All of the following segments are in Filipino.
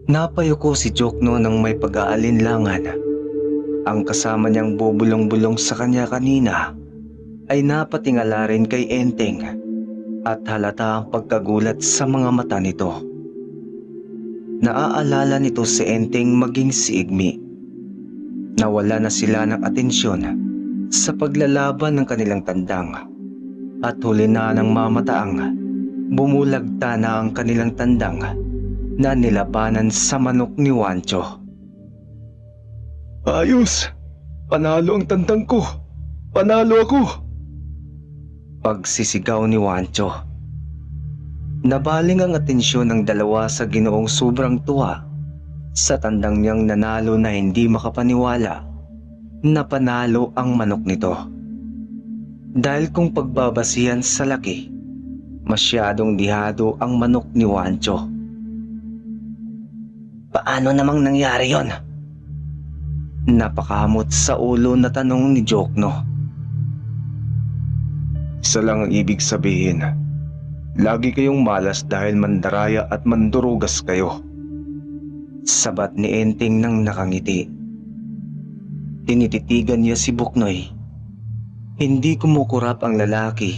Napayuko si Jokno ng may pag-aalinlangan. Ang kasama niyang bubulong-bulong sa kanya kanina ay napatingala rin kay Enteng at halata ang pagkagulat sa mga mata nito. Naaalala nito si Enteng maging si Igmi. Nawala na sila ng atensyon sa paglalaban ng kanilang tandang at huli na ng mamataang bumulagta na ang kanilang tandang na nilabanan sa manok ni Wancho. Ayos! Panalo ang tandang ko! Panalo ako! Pagsisigaw ni Wancho. Nabaling ang atensyon ng dalawa sa Ginoong sobrang tuwa sa tandang niyang nanalo na hindi makapaniwala na panalo ang manok nito. Dahil kung pagbabasihan sa laki, masyadong dihado ang manok ni Wancho. Paano namang nangyari yon? Napakamot sa ulo na tanong ni Jokno. Isa lang ang ibig sabihin. Lagi kayong malas dahil mandaraya at mandurugas kayo. Sabat ni Enteng nang nakangiti. Tinititigan niya si Buknoy. Hindi kumukurap ang lalaki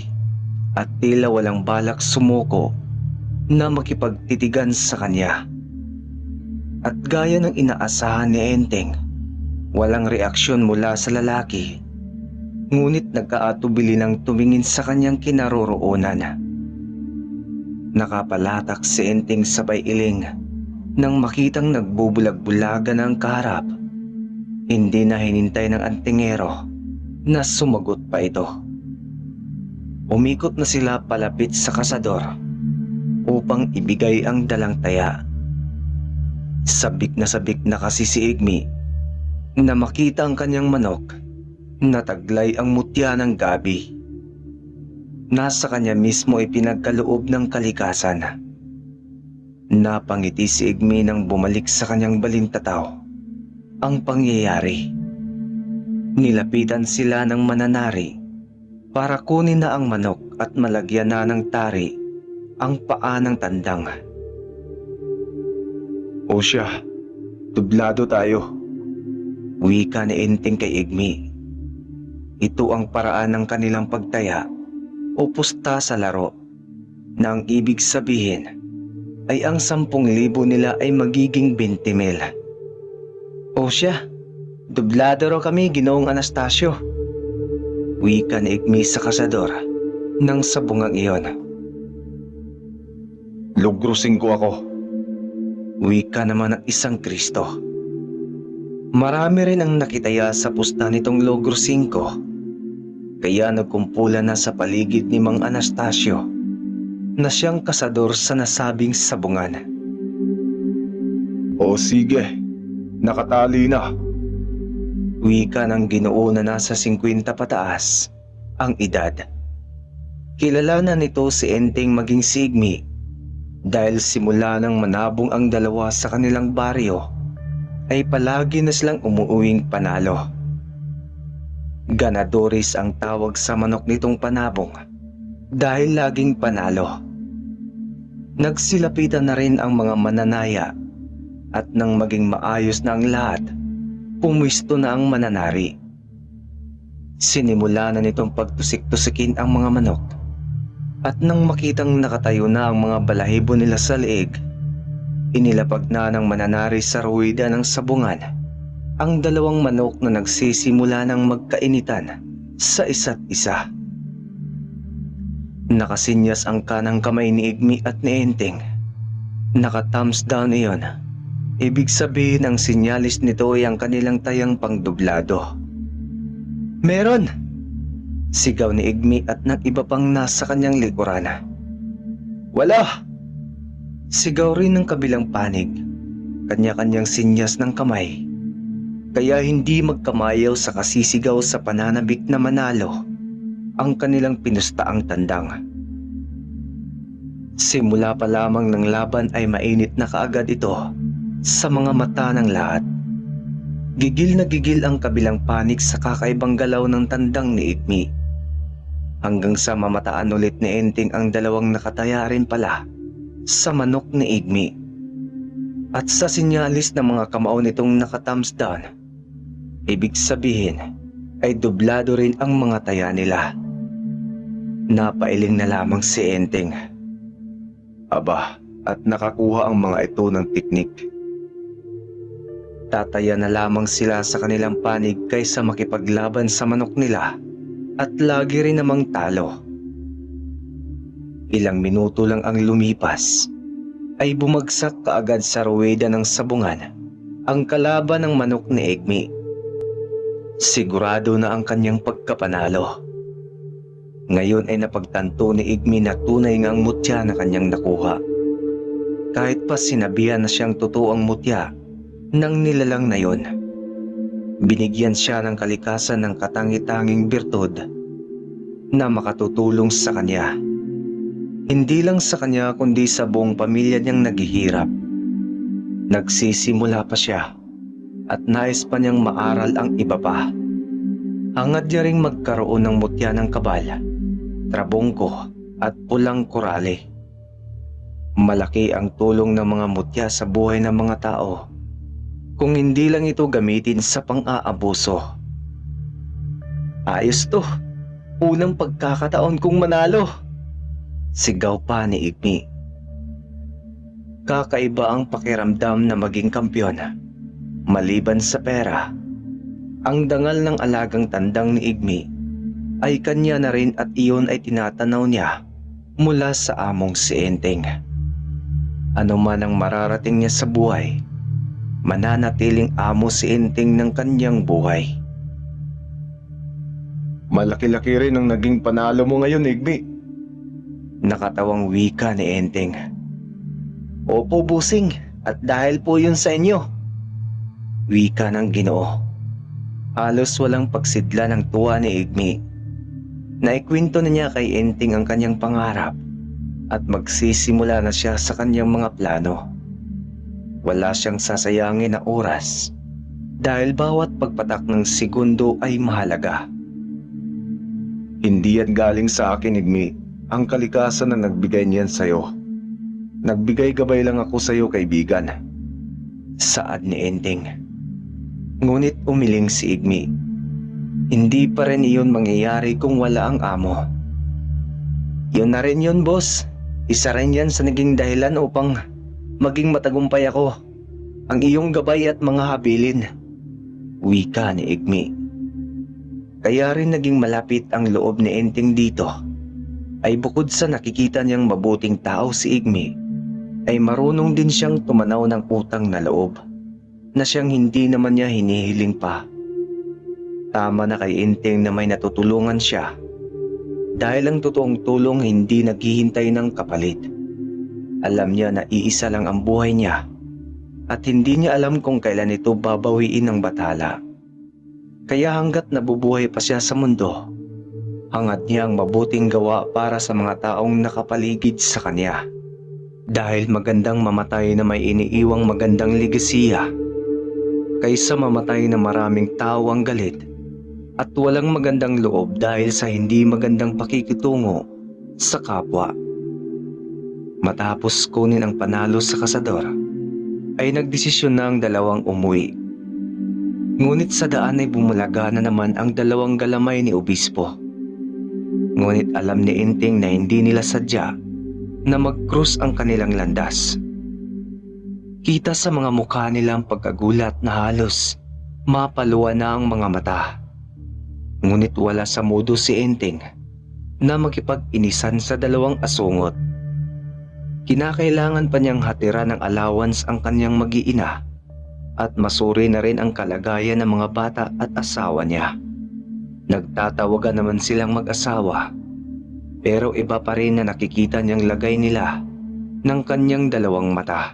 at tila walang balak sumuko na makipagtitigan sa kanya. At gaya ng inaasahan ni Enteng, walang reaksyon mula sa lalaki. Ngunit nagkaatubili ng tumingin sa kanyang kinaroroonan. Nakapalatak si Enteng sabay iling nang makitang nagbubulag-bulagan ang kaharap. Hindi na hinintay ng antingero na sumagot pa ito. Umikot na sila palapit sa kasador upang ibigay ang dalang taya. Sabik na kasi si Igmi na makita ang kanyang manok na taglay ang mutya ng gabi. Nasa kanya mismo ay pinagkaloob ng kalikasan. Napangiti si Igmi nang bumalik sa kanyang balintataw ang pangyayari. Nilapitan sila ng mananari para kunin na ang manok at malagyan na ng tari ang paa ng tandang. O siya, dublado tayo. Wika ni Enteng kay Igmi. Ito ang paraan ng kanilang pagtaya o pusta sa laro na ang ibig sabihin ay ang 10,000 nila ay magiging 20,000. O siya, dublado raw kami, Ginoong Anastasio. Wika ni Igmi sa kasador nang sabungang iyon. Lugrusin ko ako. Wika naman ng isang Kristo. Marami rin ang nakitaya sa pusta nitong Logro 5, kaya nagkumpulan na sa paligid ni Mang Anastasio na siyang kasador sa nasabing sabungan. O sige, nakatali na. Wika ng Ginoo na nasa 50 pataas ang edad. Kilala na nito si Enteng maging si Igmi dahil simula nang manabong ang dalawa sa kanilang baryo ay palagi na silang umuuwing panalo. Ganadores ang tawag sa manok nitong panabong dahil laging panalo. Nagsilapitan na rin ang mga mananaya at nang maging maayos na ang lahat, pumwisto na ang mananari. Sinimula na nitong pagtusik-tusikin ang mga manok at nang makitang nakatayo na ang mga balahibo nila sa leeg, inilapag na ng mananari sa ruwida ng sabungan ang dalawang manok na nagsisimula ng magkainitan sa isa't isa. Nakasinyas ang kanang kamay ni Igmi at ni Enteng. Naka-thumbs down iyon. Ibig sabihin ang sinyalis nito ay ang kanilang tayang pangdublado. Meron! Sigaw ni Igmi at ng iba pang nasa kanyang likuran. Wala! Sigaw rin ng kabilang panig. Kanya-kanyang sinyas ng kamay. Kaya hindi magkamayaw sa kasisigaw sa pananabik na manalo ang kanilang pinustaang tandang. Simula pa lamang ng laban ay mainit na kaagad ito sa mga mata ng lahat. Gigil na gigil ang kabilang panig sa kakaibang galaw ng tandang ni Igmi. Hanggang sa mamataan ulit ni Enteng ang dalawang nakataya rin pala sa manok ni Igmi. At sa sinyalis ng mga kamao nitong naka-thumbs down, ibig sabihin ay dublado rin ang mga taya nila. Napailing na lamang si Enteng. Aba, at nakakuha ang mga ito ng teknik. Tataya na lamang sila sa kanilang panig kaysa makipaglaban sa manok nila at lagi rin namang talo. Ilang minuto lang ang lumipas ay bumagsak kaagad sa ruweda ng sabungan ang kalaban ng manok ni Igmi. Sigurado na ang kanyang pagkapanalo. Ngayon ay napagtanto ni Igmi na tunay ngang mutya na kanyang nakuha. Kahit pa sinabihan na siyang totoong mutya ng nilalang na yon, binigyan siya ng kalikasan ng katangi-tanging birtud na makatutulong sa kanya. Hindi lang sa kanya kundi sa buong pamilya niyang naghihirap. Nagsisimula pa siya at nais pa niyang maaral ang iba pa. Hangad niya ring magkaroon ng mutya ng kabal, trabongko at pulang korale. Malaki ang tulong ng mga mutya sa buhay ng mga tao kung hindi lang ito gamitin sa pang-aabuso. Ayos to, unang pagkakataon kong manalo, sigaw pa ni Igmi. Kakaiba ang pakiramdam na maging kampyon. Maliban sa pera, ang dangal ng alagang tandang ni Igmi ay kanya na rin at iyon ay tinatanaw niya mula sa among si Enteng. Ano man ang mararating niya sa buhay, mananatiling amo si Enteng ng kanyang buhay. Malaki-laki rin ang naging panalo mo ngayon, Igmi. Nakatawang wika ni Enteng. Opo, busing, at dahil po yun sa inyo, wika ng Ginoo. Halos walang pagsidla ng tuwa ni Igmi. Naikwento na niya kay Enteng ang kanyang pangarap at magsisimula na siya sa kanyang mga plano. Wala siyang sasayangin na oras dahil bawat pagpatak ng segundo ay mahalaga. Hindi yan galing sa akin, Igmi. Ang kalikasan na nagbigay niyan sa'yo. Nagbigay gabay lang ako sa'yo, kaibigan. Saad ni Enteng. Ngunit umiling si Igmi. Hindi pa rin iyon mangyayari kung wala ang amo. Yun na rin yun, boss. Isa rin yan sa naging dahilan upang maging matagumpay ako. Ang iyong gabay at mga habilin. Wika ni Igmi. Kaya rin naging malapit ang loob ni Enteng dito. Ay bukod sa nakikita niyang mabuting tao si Igmi, ay marunong din siyang tumanaw ng utang na loob na siyang hindi naman niya hinihiling pa. Tama na kay Enteng na may natutulungan siya dahil ang totoong tulong hindi naghihintay ng kapalit. Alam niya na iisa lang ang buhay niya at hindi niya alam kung kailan ito babawiin ng bathala. Kaya hanggat nabubuhay pa siya sa mundo, hangad niya ang mabuting gawa para sa mga taong nakapaligid sa kanya. Dahil magandang mamatay na may iniiwang magandang legasiya kaysa mamatay na maraming tao ang galit at walang magandang loob dahil sa hindi magandang pakikitungo sa kapwa. Matapos kunin ang panalo sa kasador, ay nagdesisyon na ang dalawang umuwi. Ngunit sa daan ay bumulaga na naman ang dalawang galamay ni Obispo. Ngunit alam ni Enteng na hindi nila sadya na mag-cross ang kanilang landas. Kita sa mga mukha nila ang pagkagulat na halos mapaluwa na ang mga mata. Ngunit wala sa modo si Enteng na makipag-inisan sa dalawang asungot. Kinakailangan pa niyang hatiran ng allowance ang kanyang mag-iina at masuri na rin ang kalagayan ng mga bata at asawa niya. Nagtatawagan naman silang mag-asawa, pero iba pa rin na nakikita niyang lagay nila ng kanyang dalawang mata.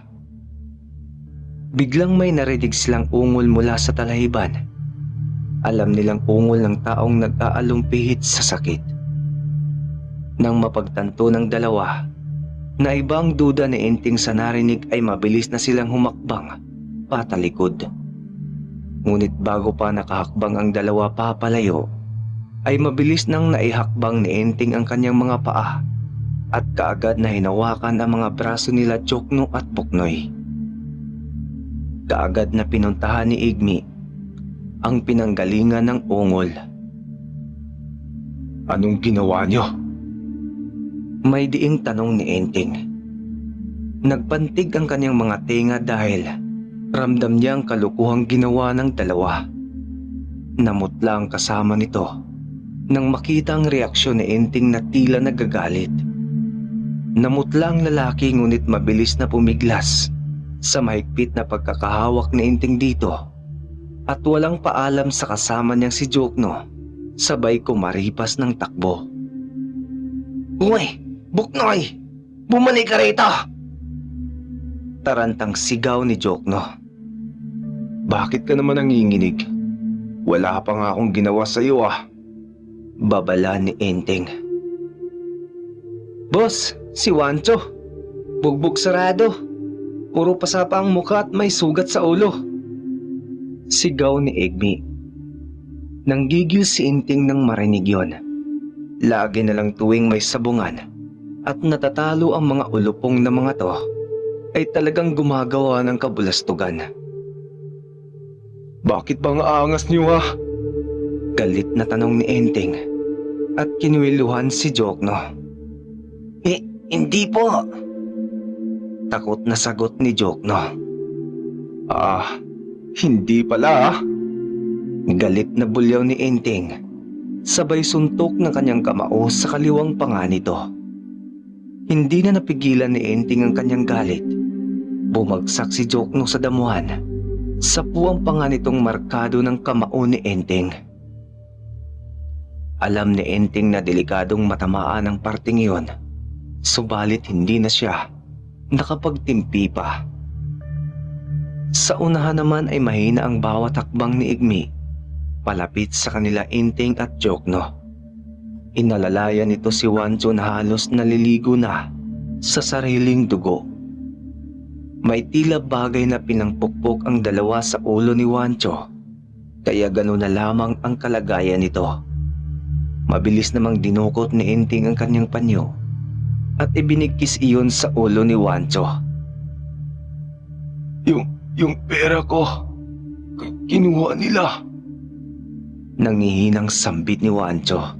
Biglang may narinig silang ungol mula sa talahiban. Alam nilang ungol ng taong nag-aalumpihit sa sakit. Nang mapagtanto ng dalawa na ibang duda ni Enteng sa narinig ay mabilis na silang humakbang patalikod. Ngunit bago pa nakahakbang ang dalawa papalayo, ay mabilis nang naihakbang ni Enteng ang kanyang mga paa at kaagad na hinawakan ang mga braso nila Chokno at Puknoy. Kaagad na pinuntahan ni Igmi ang pinanggalingan ng ungol. Anong ginawa niyo? May diing tanong ni Enteng. Nagpantig ang kanyang mga tenga dahil ramdam niya ang kalukuhang ginawa ng dalawa. Namutla ang kasama nito nang makita ang reaksyon ni Enteng na tila nagagalit. Namutla ang lalaki ngunit mabilis na pumiglas sa mahigpit na pagkakahawak ni Enteng dito at walang paalam sa kasama niyang si Jokno, sabay kumaripas ng takbo. "Uy! Buknoy! Bumalik ka rito!" Tarantang sigaw ni Jokno. Bakit ka naman nanginginig? Wala pa nga akong ginawa sa iyo Babala ni Enteng. "Boss, si Wancho. Bugbog sarado. Puro pasapa ang mukha at may sugat sa ulo." Sigaw ni Igmi. Nanggigil si Enteng nang marinig yon. Lagi na lang tuwing may sabungan at natatalo ang mga ulupong na mga to ay talagang gumagawa ng kabulastugan. Bakit bang aangas niyo Galit na tanong ni Enteng at kinuwiluhan si Jokno. Hindi po." Takot na sagot ni Jokno. Hindi pala Galit na bulyaw ni Enteng, sabay suntok ng kanyang kamao sa kaliwang panga nito. Hindi na napigilan ni Enteng ang kanyang galit. Bumagsak si Jokno sa damuhan. Sa puwang panga nitong markado ng kamao ni Enteng. Alam ni Enteng na delikadong matamaan ang parting iyon, subalit hindi na siya nakapagtimpi pa. Sa unahan naman ay mahina ang bawat hakbang ni Igmi palapit sa kanila Enteng at Jokno. Inalalayan nito si Wancho na halos naliligo na sa sariling dugo. May tila bagay na pinangpukpok ang dalawa sa ulo ni Wancho, kaya gano'n na lamang ang kalagayan nito. Mabilis namang dinukot ni Enteng ang kanyang panyo at ibinigkis iyon sa ulo ni Wancho. Yung pera ko, kinuha nila. Nangihinang sambit ni Wancho.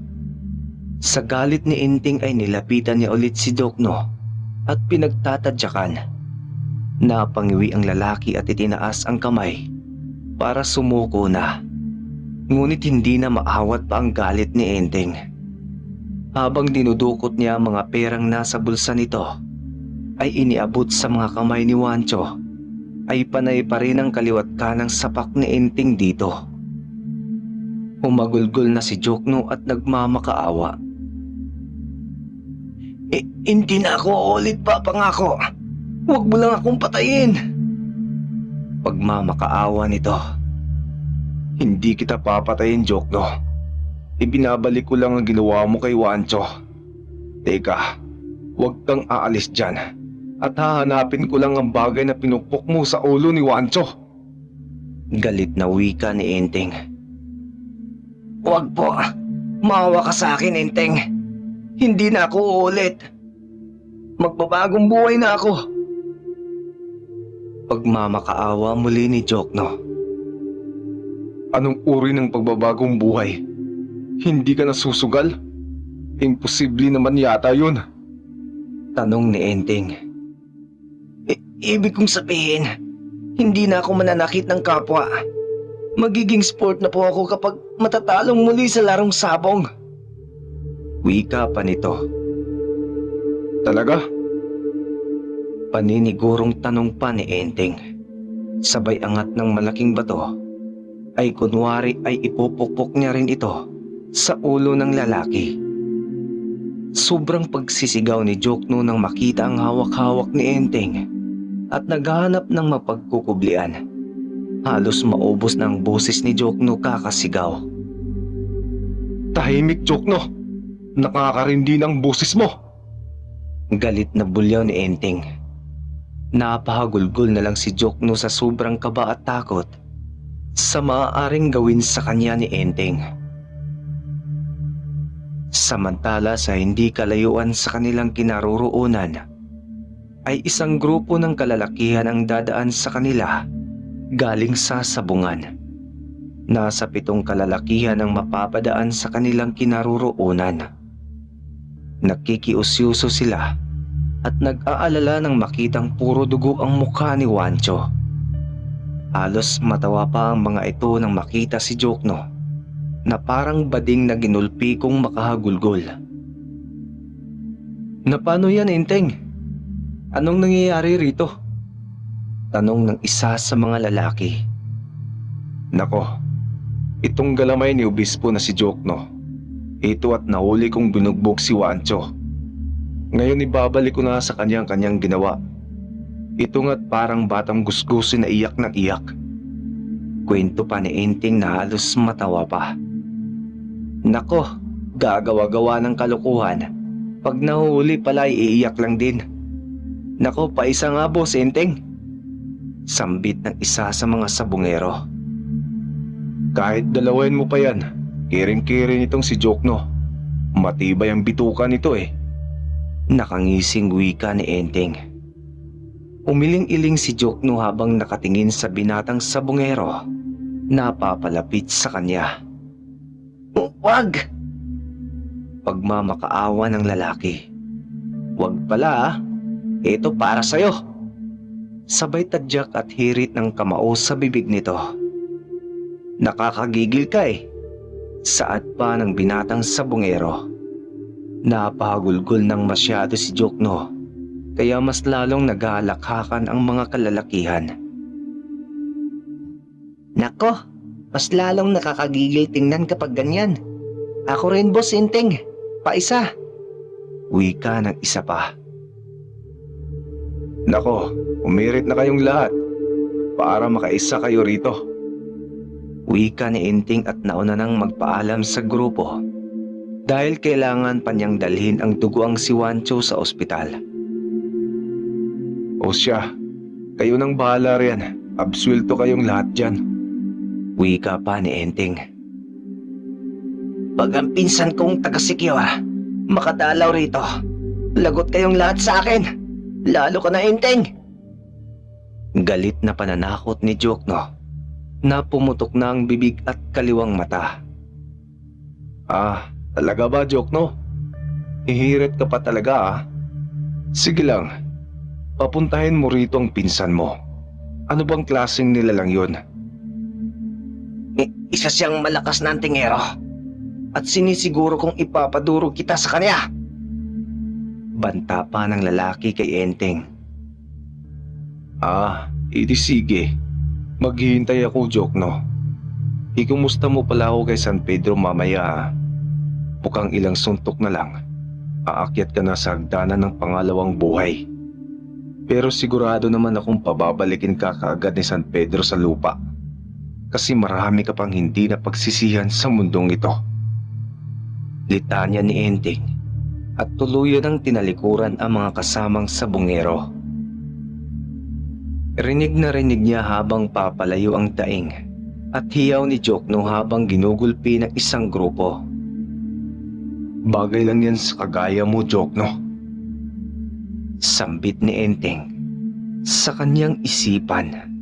Sa galit ni Enteng ay nilapitan niya ulit si Jokno at pinagtatadyakan. Napangiwi ang lalaki at itinaas ang kamay para sumuko na. Ngunit hindi na maawat pa ang galit ni Enteng. Habang dinudukot niya ang mga perang nasa bulsa nito, ay iniabot sa mga kamay ni Wancho, ay panay pa rin ang kaliwat kanang sapak ni Enteng dito. Humagulgol na si Jokno at nagmamakaawa. Hindi na ako ulit pa, pangako. Huwag mo lang akong patayin." Pagmamakaawa nito. Hindi kita papatayin, Jokno. Ibinabalik ko lang ang ginawa mo kay Wancho. Teka, huwag kang aalis dyan at hahanapin ko lang ang bagay na pinupok mo sa ulo ni Wancho. Galit na wika ni Enteng. "Huwag po. Maawa ka sa akin, Enteng. Hindi na ako uulit. Magbabagong buhay na ako." Pagmamakaawa muli ni Jokno. Anong uri ng pagbabagong buhay? Hindi ka nasusugal? Imposible naman yata yun. Tanong ni Enteng. Ibig kong sabihin, hindi na ako mananakit ng kapwa. Magiging sport na po ako kapag matatalong muli sa larong sabong. Wika pa nito. Talaga? Paninigurong tanong pa ni Enteng. Sabay angat ng malaking bato, ay kunwari ay ipupukpok niya rin ito sa ulo ng lalaki. Sobrang pagsisigaw ni Jokno nang makita ang hawak-hawak ni Enteng at naghahanap ng mapagkukublian. Halos maubos na ang boses ni Jokno kakasigaw. Tahimik, Jokno. Nakakarindi ng boses mo. Galit na bulyaw ni Enteng. Napahagulgol na lang si Jokno sa sobrang kaba at takot sa maaaring gawin sa kanya ni Enteng. Samantala sa hindi kalayuan sa kanilang kinaroroonan, ay isang grupo ng kalalakihan ang dadaan sa kanila galing sa sabungan. Nasa 7 kalalakihan ang mapapadaan sa kanilang kinaroroonan. Nakikiusyuso sila at nag-aalala nang makitang puro dugo ang mukha ni Wancho. Halos matawa pa ang mga ito nang makita si Jokno na parang bading na ginulpi kung makahagulgol. "Na paano yan, Enteng? Anong nangyayari rito?" tanong ng isa sa mga lalaki. Nako, itong galamay ni Obispo na si Jokno. Ito at nahuli kong binugbog si Wancho. Ngayon ibabalik ko na sa kanyang ginawa. Ito nga't parang batang gusgusin na iyak ng iyak. Kwento pa ni Enteng na halos matawa pa. Nako, gagawa-gawa ng kalokohan. Pag nahuli pala iiyak lang din. Nako, paisa nga boss, Enteng. Sambit ng isa sa mga sabungero. Kahit dalawain mo pa yan, kiring-kiring itong si Jokno. Matibay ang bituka nito eh. Nakangising wika ni Enteng. Umiling-iling si Jokno habang nakatingin sa binatang sabungero. Napapalapit sa kanya. "Wag!" Pagmamakaawa ng lalaki. "Wag pala ah. Ito para sa'yo." Sabay tadyak at hirit ng kamao sa bibig nito. "Nakakagigil ka eh." Saad pa ng binatang sabungero. Napahagulgol ng masyado si Jokno, kaya mas lalong naghalakhakan ang mga kalalakihan. "Nako, mas lalong nakakagigil tingnan kapag ganyan. Ako rin boss, Enteng. Paisa." Wika ng isa pa. Nako, umirit na kayong lahat para makaisa kayo rito. Wika ni Enteng at nauna nang magpaalam sa grupo dahil kailangan pa niyang dalhin ang duguang si Wancho sa ospital. O siya, kayo nang bahala riyan. Absuelto kayong lahat dyan. Wika pa ni Enteng. "Pag ang pinsan kong taga-secure makadalaw rito, lagot kayong lahat sa akin. Lalo ka na, Enteng." Galit na pananakot ni Jokno na pumutok na ang bibig at kaliwang mata. Ah, talaga ba, Jokno? Hihirit ka pa talaga ah. Sige lang, papuntahin mo rito ang pinsan mo. Ano bang klaseng nilalang yun? Isa siyang malakas na antingero at sinisiguro kong ipapadurog kita sa kanya. Banta pa ng lalaki kay Enteng. Ah, edi sige. Maghihintay ako, Jokno. Ikumusta mo pala ako kay San Pedro mamaya ah. Mukhang ilang suntok na lang. Aakyat ka na sa hagdanan ng pangalawang buhay. Pero sigurado naman akong pababalikin ka kaagad ni San Pedro sa lupa. Kasi marami ka pang hindi na pagsisihan sa mundong ito. Litanya ni Enteng at tuluyan ng tinalikuran ang mga kasamang sabungero. Rinig na rinig niya habang papalayo ang daing at hiyaw ni Jokno habang ginugulpi ng isang grupo. Bagay lang yan sa kagaya mo, Jokno. Sambit ni Enteng sa kanyang isipan.